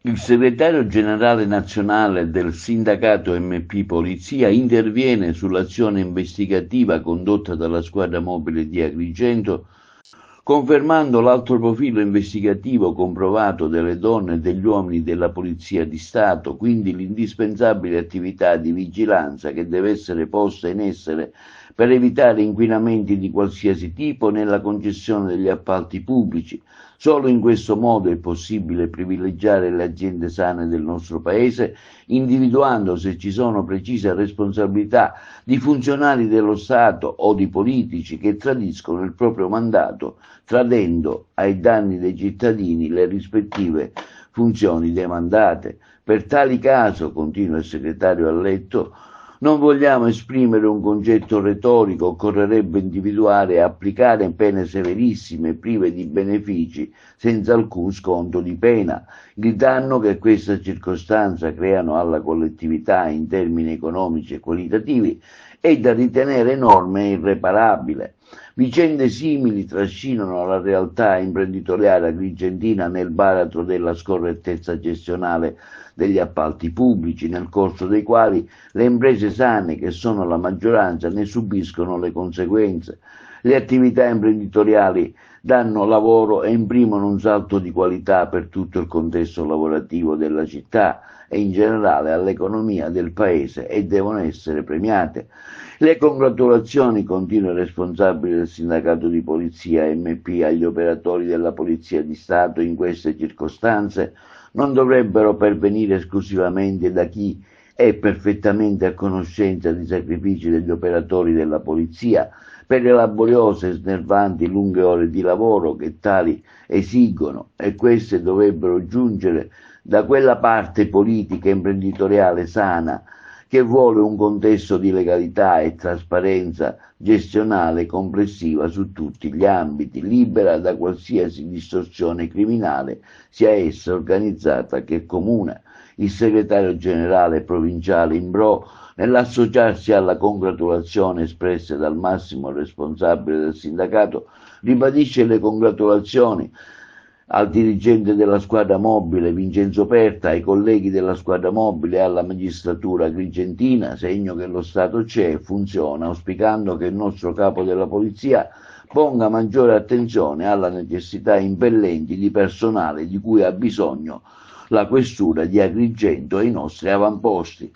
Il segretario generale nazionale del sindacato MP Polizia interviene sull'azione investigativa condotta dalla squadra mobile di Agrigento, confermando l'alto profilo investigativo comprovato delle donne e degli uomini della Polizia di Stato, quindi l'indispensabile attività di vigilanza che deve essere posta in essere per evitare inquinamenti di qualsiasi tipo nella concessione degli appalti pubblici. Solo in questo modo è possibile privilegiare le aziende sane del nostro Paese, individuando se ci sono precise responsabilità di funzionari dello Stato o di politici che tradiscono il proprio mandato, tradendo ai danni dei cittadini le rispettive funzioni demandate. Per tali casi, continua il segretario Alletto, non vogliamo esprimere un concetto retorico, occorrerebbe individuare e applicare pene severissime, prive di benefici, senza alcun sconto di pena. Il danno che questa circostanza creano alla collettività in termini economici e qualitativi è da ritenere enorme e irreparabile. Vicende simili trascinano la realtà imprenditoriale agrigentina nel baratro della scorrettezza gestionale degli appalti pubblici, nel corso dei quali le imprese sane, che sono la maggioranza, ne subiscono le conseguenze. Le attività imprenditoriali danno lavoro e imprimono un salto di qualità per tutto il contesto lavorativo della città e in generale all'economia del paese e devono essere premiate. Le congratulazioni, continua il responsabile del sindacato di polizia MP, agli operatori della Polizia di Stato in queste circostanze non dovrebbero pervenire esclusivamente da chi è perfettamente a conoscenza dei sacrifici degli operatori della polizia per le laboriose e snervanti lunghe ore di lavoro che tali esigono, e queste dovrebbero giungere da quella parte politica e imprenditoriale sana che vuole un contesto di legalità e trasparenza gestionale complessiva su tutti gli ambiti, libera da qualsiasi distorsione criminale, sia essa organizzata che comune. Il segretario generale provinciale Imbrò, nell'associarsi alla congratulazione espresse dal massimo responsabile del sindacato, ribadisce le congratulazioni al dirigente della squadra mobile Vincenzo Perta, ai colleghi della squadra mobile e alla magistratura agrigentina, segno che lo Stato c'è e funziona, auspicando che il nostro capo della polizia ponga maggiore attenzione alla necessità impellenti di personale di cui ha bisogno la questura di Agrigento e i nostri avamposti.